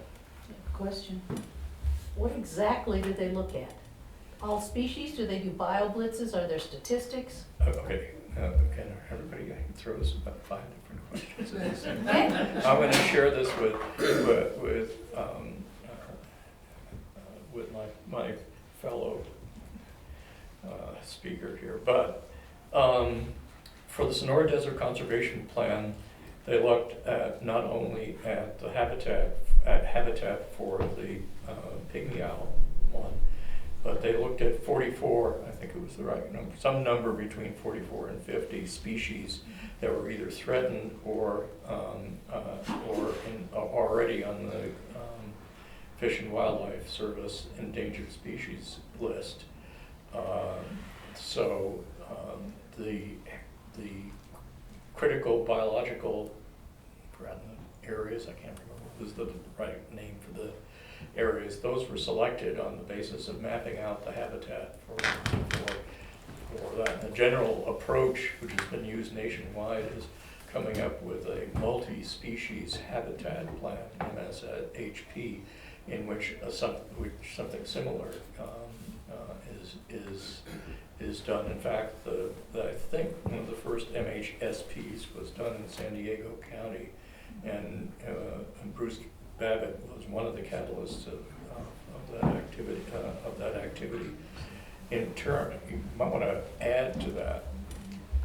Question. What exactly did they look at? All species? Do they do bioblitzes? Are there statistics? Okay, can everybody throw us about 5 different questions? I'm going to share this with my fellow speaker here. But for the Sonoran Desert Conservation Plan, they looked at not only at the habitat for the pygmy owl one, but they looked at 44, I think it was the right number, some number between 44 and 50 species that were either threatened or already on the Fish and Wildlife Service endangered species list. So the critical biological areas, I can't remember what was the right name for the areas, those were selected on the basis of mapping out the habitat for that. The general approach, which has been used nationwide, is coming up with a multi-species habitat plan, MSHP, in which something similar is done. In fact, I think one of the first MHSPs was done in San Diego County, and Bruce Babbitt was one of the catalysts of that activity. In turn, you might want to add to that.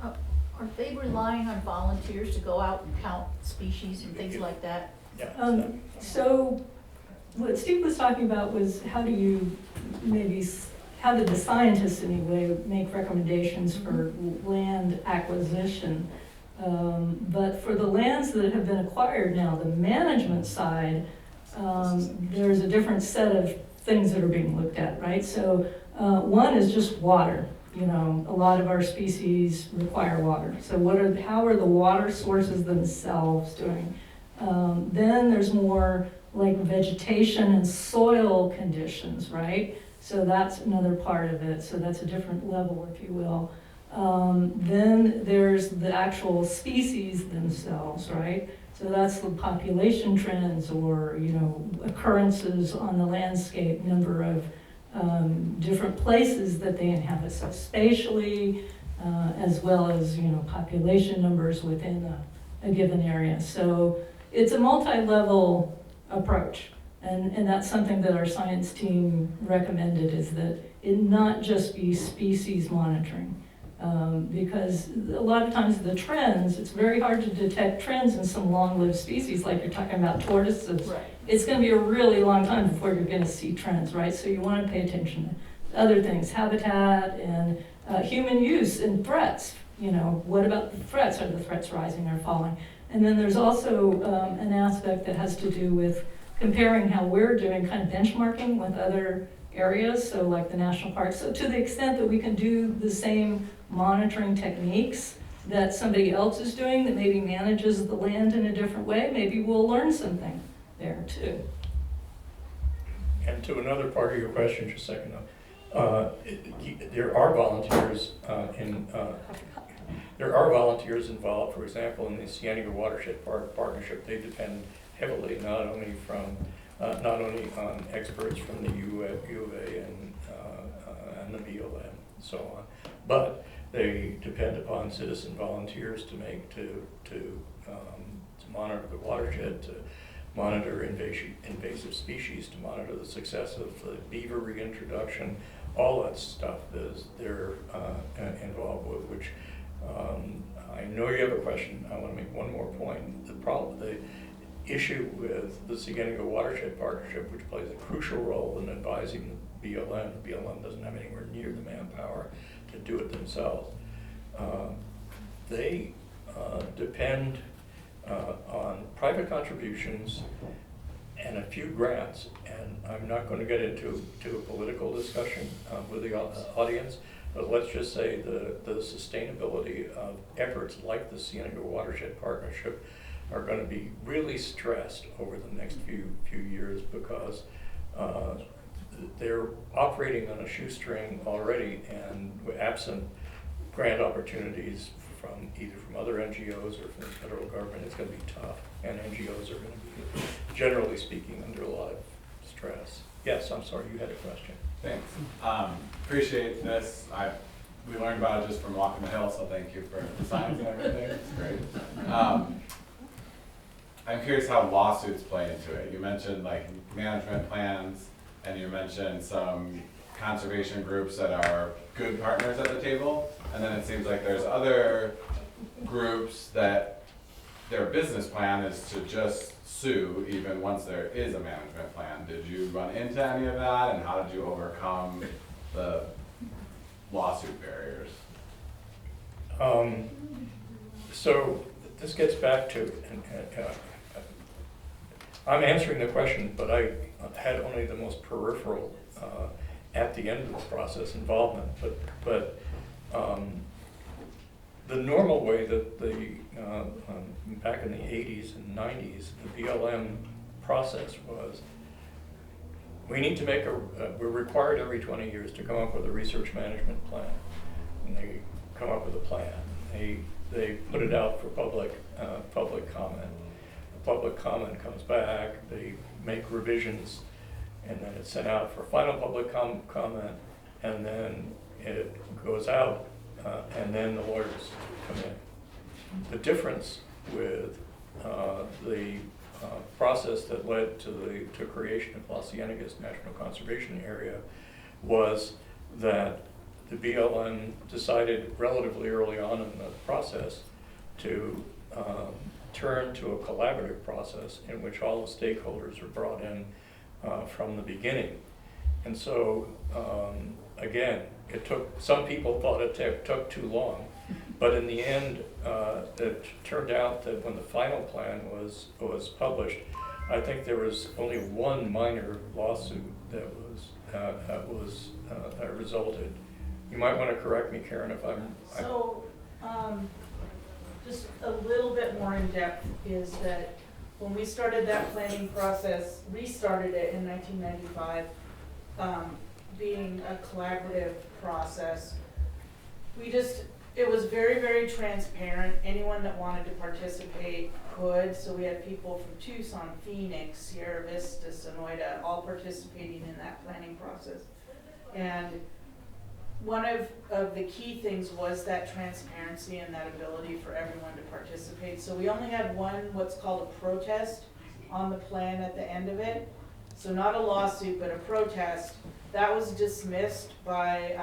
Are they relying on volunteers to go out and count species and things like that? Yeah. So what Steve was talking about was how did the scientists anyway make recommendations for land acquisition? But for the lands that have been acquired now, the management side, there's a different set of things that are being looked at, right? So one is just water. You know, a lot of our species require water. So how are the water sources themselves doing? Then there's more like vegetation and soil conditions, right? So that's another part of it. So that's a different level, if you will. Then there's the actual species themselves, right? So that's the population trends or, you know, occurrences on the landscape, number of different places that they inhabit, so spatially, as well as, you know, population numbers within a given area. So it's a multi-level approach. And that's something that our science team recommended, is that it not just be species monitoring. Because a lot of times the trends, it's very hard to detect trends in some long-lived species, like you're talking about tortoises. Right. It's gonna be a really long time before you're gonna see trends, right? So you wanna pay attention to other things, habitat and human use and threats. You know, what about the threats? Are the threats rising or falling? And then there's also an aspect that has to do with comparing how we're doing, kind of benchmarking with other areas, so like the national parks. So to the extent that we can do the same monitoring techniques that somebody else is doing that maybe manages the land in a different way, maybe we'll learn something there too. And to another part of your question, just a second, there are volunteers involved. For example, in the Cienega Watershed Partnership, they depend heavily not only on experts from the U of A and the BLM and so on, but they depend upon citizen volunteers to monitor the watershed, to monitor invasive species, to monitor the success of the beaver reintroduction. All that stuff they're involved with, which I know you have a question. I want to make one more point. The issue with the Cienega Watershed Partnership, which plays a crucial role in advising the BLM. The BLM doesn't have anywhere near the manpower to do it themselves. They depend on private contributions and a few grants, and I'm not going to get into a political discussion with the audience, but let's just say the sustainability of efforts like the Cienega Watershed Partnership are going to be really stressed over the next few years, because they're operating on a shoestring already, and absent grant opportunities either from other NGOs or from the federal government, it's going to be tough, and NGOs are going to be, generally speaking, under a lot of stress. Yes, I'm sorry, you had a question. Thanks. Appreciate this. We learned about it just from walking the hill, so thank you for the science and everything. It's great. I'm curious how lawsuits play into it. You mentioned like management plans, and you mentioned some conservation groups that are good partners at the table, and then it seems like there's other groups that their business plan is to just sue even once there is a management plan. Did you run into any of that, and how did you overcome the lawsuit barriers? So this gets back to, I'm answering the question, but I had only the most peripheral at the end of the process involvement. But the normal way that back in the 80s and 90s, the BLM process was, we need to make we're required every 20 years to come up with a research management plan. And they come up with a plan. They put it out for public comment. The public comment comes back, they make revisions, and then it's sent out for final public comment, and then it goes out, and then the lawyers come in. The difference with the process that led to the creation of La Cienega's National Conservation Area was that the BLM decided relatively early on in the process to turn to a collaborative process in which all the stakeholders are brought in from the beginning. And so, again, some people thought it took too long, But in the end, it turned out that when the final plan was published, I think there was only one minor lawsuit that resulted. You might want to correct me, Karen, if I'm. So, just a little bit more in depth is that when we started that planning process, restarted it in 1995, being a collaborative process, it was very, very transparent. Anyone that wanted to participate could. So we had people from Tucson, Phoenix, Sierra Vista, Sonoran, all participating in that planning process. And one of the key things was that transparency and that ability for everyone to participate. So we only had one, what's called a protest on the plan at the end of it. So not a lawsuit, but a protest. That was dismissed by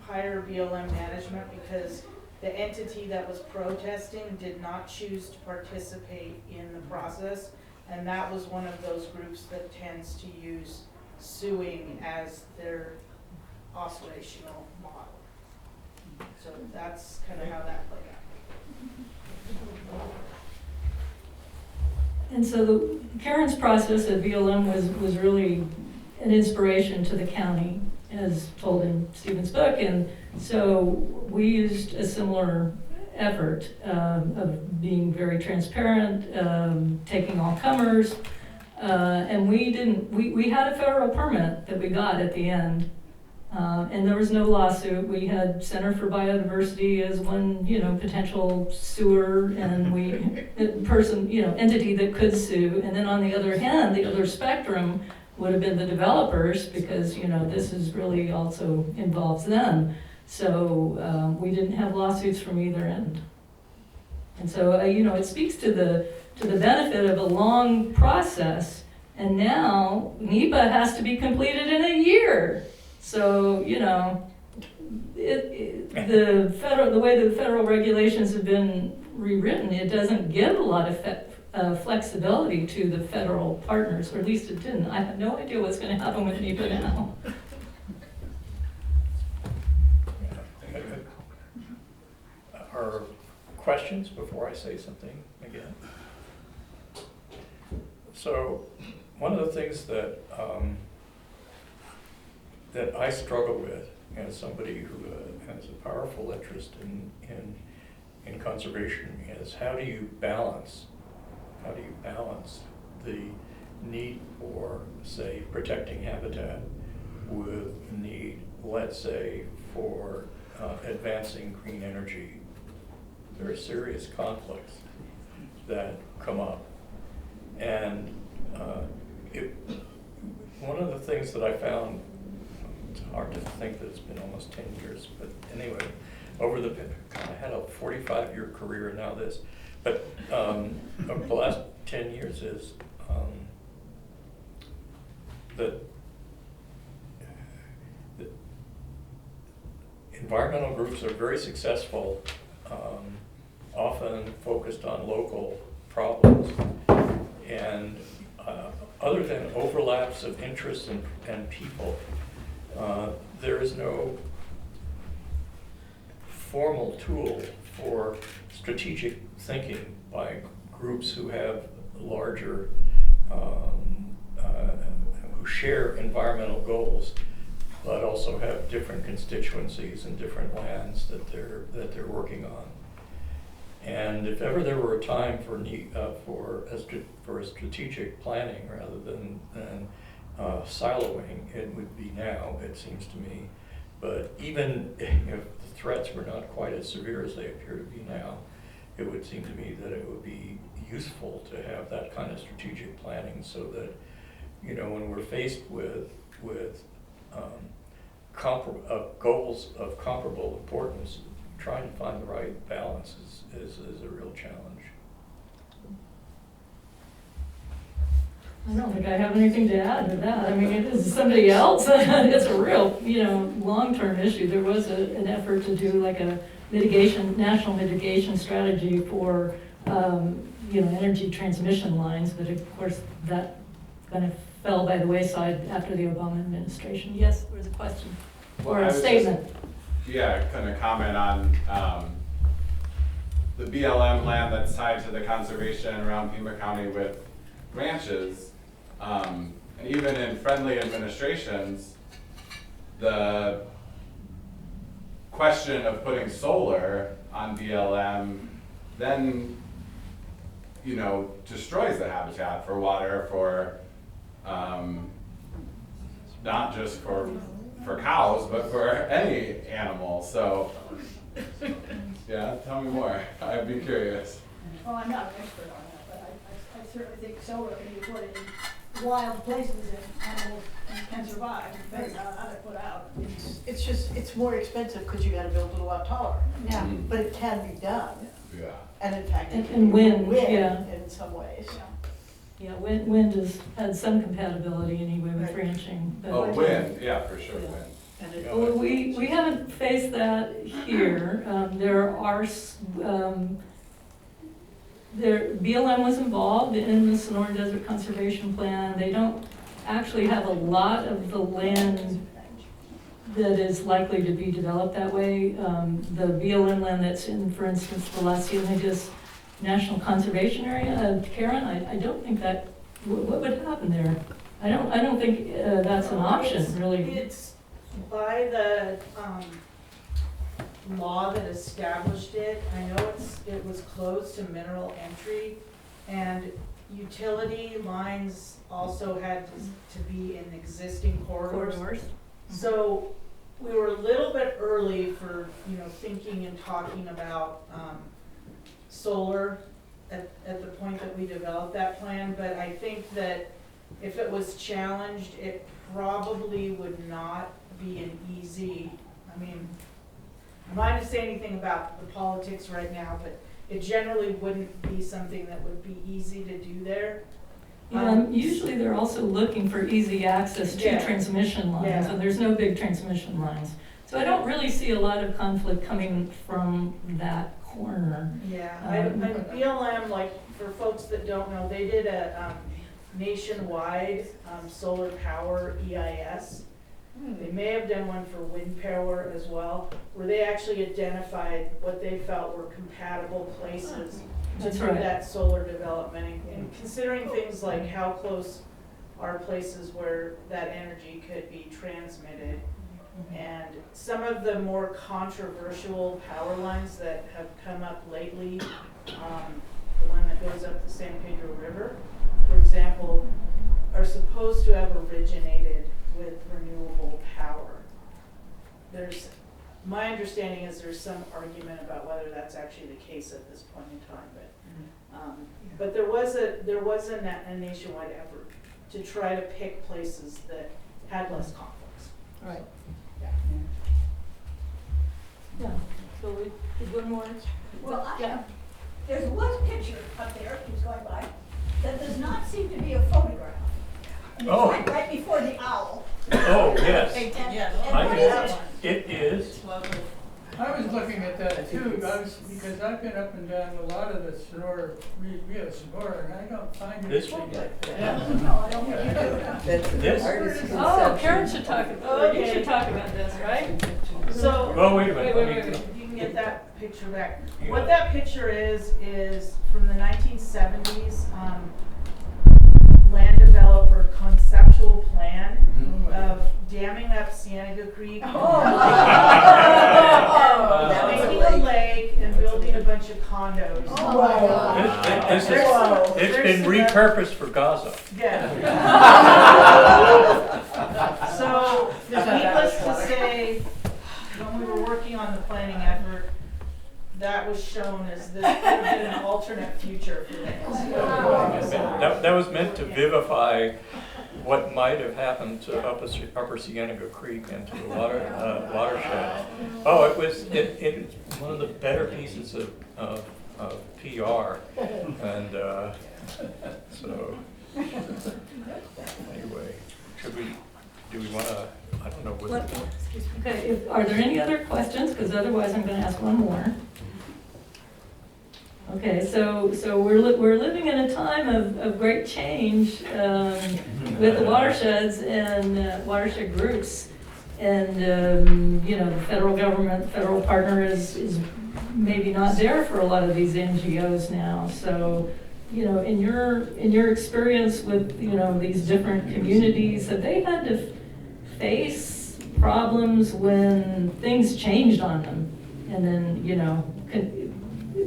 higher BLM management because the entity that was protesting did not choose to participate in the process. And that was one of those groups that tends to use suing as their operational model. So that's kind of how that played out. And so Karen's process at BLM was really an inspiration to the county, as told in Stephen's book. And so we used a similar effort of being very transparent, taking all comers, and we had a federal permit that we got at the end. And there was no lawsuit. We had Center for Biodiversity as one, potential suer, and entity that could sue. And then on the other hand, the other spectrum would have been the developers, because this is really also involves them. So we didn't have lawsuits from either end. And so it speaks to the benefit of a long process. And now NEPA has to be completed in a year. So, the way the federal regulations have been rewritten, it doesn't give a lot of flexibility to the federal partners, or at least it didn't. I have no idea what's going to happen with NEPA now. Are questions before I say something again? So, one of the things that I struggle with as somebody who has a powerful interest in conservation is how do you balance the need for, say, protecting habitat with the need, let's say, for advancing green energy. There are serious conflicts that come up. And one of the things that I found, it's hard to think that it's been almost 10 years, but anyway, I had a 45-year career and now this, but over the last 10 years is that environmental groups are very successful, often focused on local problems, and other than overlaps of interests and people, there is no formal tool for strategic thinking by groups who have larger, who share environmental goals, but also have different constituencies and different lands that they're working on. And if ever there were a time for a strategic planning rather than siloing, it would be now, it seems to me. But even if the threats were not quite as severe as they appear to be now, it would seem to me that it would be useful to have that kind of strategic planning so that, when we're faced with goals of comparable importance, trying to find the right balance is a real challenge. I don't think I have anything to add to that. I mean, it is somebody else. It's a real, long-term issue. There was an effort to do like a national mitigation strategy for, energy transmission lines, but of course that kind of fell by the wayside after the Obama administration. Yes, there was a question or a statement. Kind of comment on the BLM land that's tied to the conservation around Pima County with ranches, and even in friendly administrations, the question of putting solar on BLM then, you know, destroys the habitat for water, for, not just for cows, but for any animal. So, yeah, tell me more. I'd be curious. Well, I'm not an expert on that, but I certainly think solar can be put in wild places and animals can survive, depending on how they're put out. It's just, it's more expensive because you gotta build it a lot taller. Yeah. Mhm. But it can be done, Yeah. and in fact, it And can be wind, wind yeah. in some ways. Yeah, wind has some compatibility anyway with Right. ranching. but- Oh, wind, yeah, for sure, wind. And it, Well, we haven't faced that here. There are, BLM was involved in the Sonoran Desert Conservation Plan. They don't actually have a lot of the land that is likely to be developed that way. The BLM land that's in, for instance, the Las Ciénegas National Conservation Area, Karen, I don't think that, what would happen there? I don't think that's an option, really. It's by the, law that established it. I know it was closed to mineral entry, and utility lines also had to be in existing corridors. So we were a little bit early for, you know, thinking and talking about, solar at the point that we developed that plan, but I think that if it was challenged, it probably would not be an easy, I mean, I'm not to say anything about the politics right now, but it generally wouldn't be something that would be easy to do there. Usually they're also looking for easy access to Yeah. transmission lines, Yeah. and there's no big transmission lines. So I don't really see a lot of conflict coming from that corner. Yeah, BLM, like, for folks that don't know, they did a nationwide solar power EIS. They may have done one for wind power as well, where they actually identified what they felt were compatible places to That's do right. that solar development. And considering things like how close are places where that energy could be transmitted. And some of the more controversial power lines that have come up lately, the one that goes up the San Pedro River, for example, are supposed to have originated with renewable power. My understanding is there's some argument about whether that's actually the case at this point in time, but there was a nationwide effort to try to pick places that had less conflicts. Right. Yeah, so we did one more. Well, there's one picture up there, keeps going by, that does not seem to be a photograph. And it's Oh. right before the owl. Oh, yes, And what is it? it is. I was looking at that too, because I've been up and down a lot of the Sonora, we have Sonora, and I don't find This anything one? like that. No, I don't think you do. This? Oh, Karen should talk, you should talk about this, right? So, Oh, wait a minute. Wait. you can get that picture back. What that picture is from the 1970s, land developer conceptual plan of damming up Cienega Creek. Making a lake and building a bunch of condos. Oh my God. It's been repurposed for Gaza. Yeah. So, needless to say, when we were working on the planning effort, that was shown as this could have been an alternate future for this. That was meant to vivify what might have happened to Upper Cienega Creek and to the watershed. Oh, it was one of the better pieces of PR, and so anyway, do we want to? I don't know what. Okay, are there any other questions? Because otherwise I'm going to ask one more. Okay, so we're living in a time of great change with the watersheds and watershed groups, and you know, the federal government, federal partner is maybe not there for a lot of these NGOs now. So, you know, in your experience with, you know, these different communities, have they had to face problems when things changed on them and then, you know,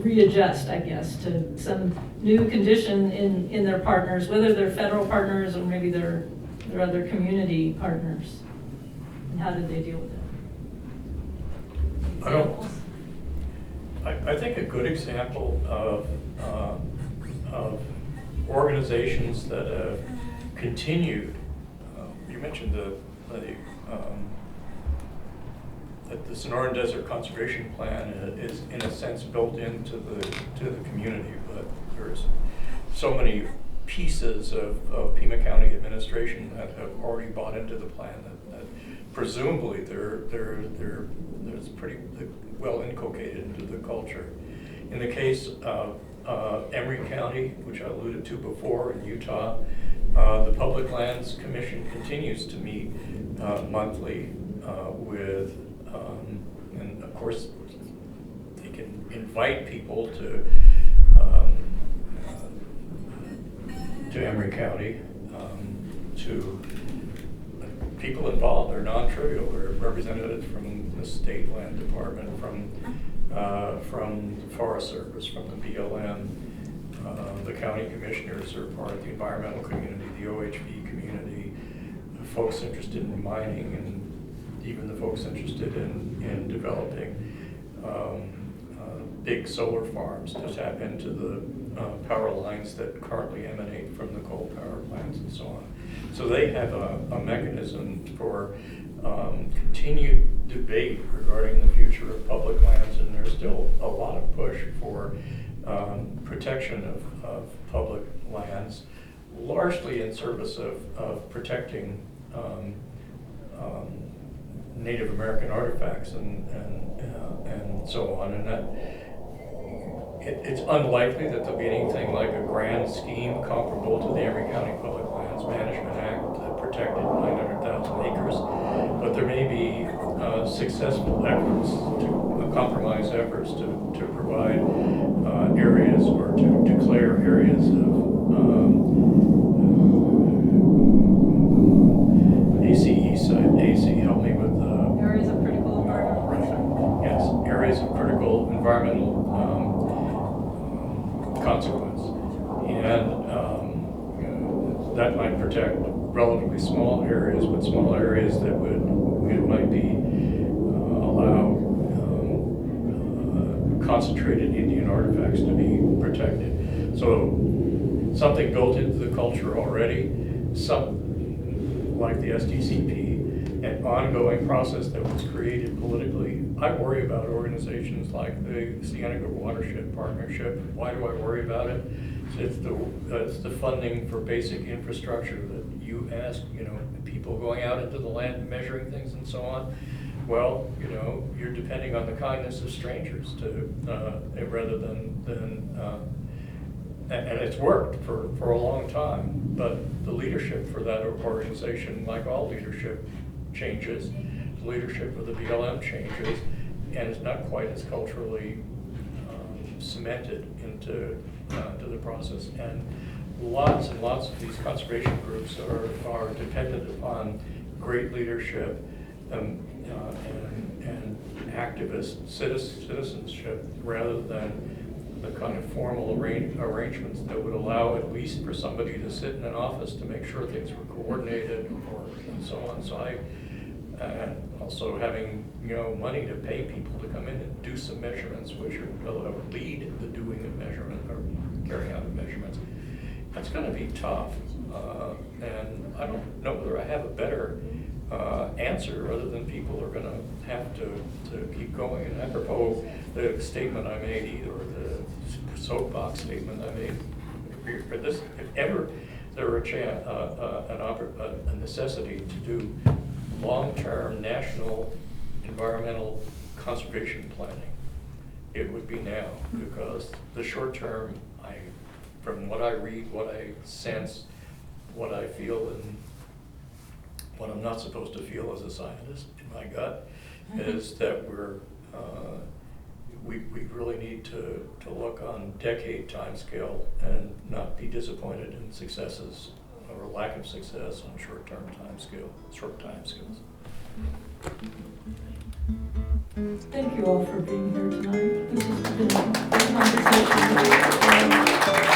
readjust, I guess, to some new condition in their partners, whether they're federal partners or maybe they're other community partners? And how did they deal with it? I think a good example of organizations that have continued, you mentioned that the Sonoran Desert Conservation Plan is in a sense built into the community, but there's so many pieces of Pima County administration that have already bought into the plan that presumably there's pretty well inculcated into the culture. In the case of Emery County, which I alluded to before in Utah, the Public Lands Commission continues to meet monthly with, and of course, they can invite people to Emery County, to people involved. They're non-trivial. They're representatives from the state land department, from the Forest Service, from the BLM. The county commissioners are part of the environmental community, the OHV community, the folks interested in mining, and even the folks interested in developing big solar farms to tap into the power lines that currently emanate from the coal power plants and so on. So they have a mechanism for continued debate regarding the future of public lands, and there's still a lot of push for protection of public lands, largely in service of protecting Native American artifacts and so on. And that it's unlikely that there'll be anything like a grand scheme comparable to the Emery County Public Lands Management Act that protected 900,000 acres, but there may be successful efforts, compromise efforts to provide areas or to declare areas of AC, help me with Areas of critical environmental. yes, areas of critical environmental consequence, and that might protect relatively small areas, but small areas that might be allow concentrated Indian artifacts to be protected. So something built into the culture already, some like the SDCP, an ongoing process that was created politically. I worry about organizations like the Cienega Watershed Partnership. Why do I worry about it? It's the funding for basic infrastructure that you ask, people going out into the land and measuring things and so on. Well, you're depending on the kindness of strangers to, rather than and it's worked for a long time, but the leadership for that organization, like all leadership changes, the leadership of the BLM changes, and it's not quite as culturally cemented into the process. And lots and lots of these conservation groups are dependent upon great leadership and activist citizenship rather than the kind of formal arrangements that would allow at least for somebody to sit in an office to make sure things were coordinated and so on. So also having money to pay people to come in and do some measurements, which will lead the doing of measurement or carrying out of measurements. That's going to be tough, and I don't know whether I have a better answer other than people are going to have to keep going. And apropos the statement I made, or the soapbox statement I made, for this, if ever there were a necessity to do long-term national environmental conservation planning, it would be now, because the short-term, from what I read, what I sense, what I feel, and what I'm not supposed to feel as a scientist in my gut, is that we really need to look on decade timescale and not be disappointed in successes or lack of success on short timescales. Thank you all for being here tonight. This has been a great conversation.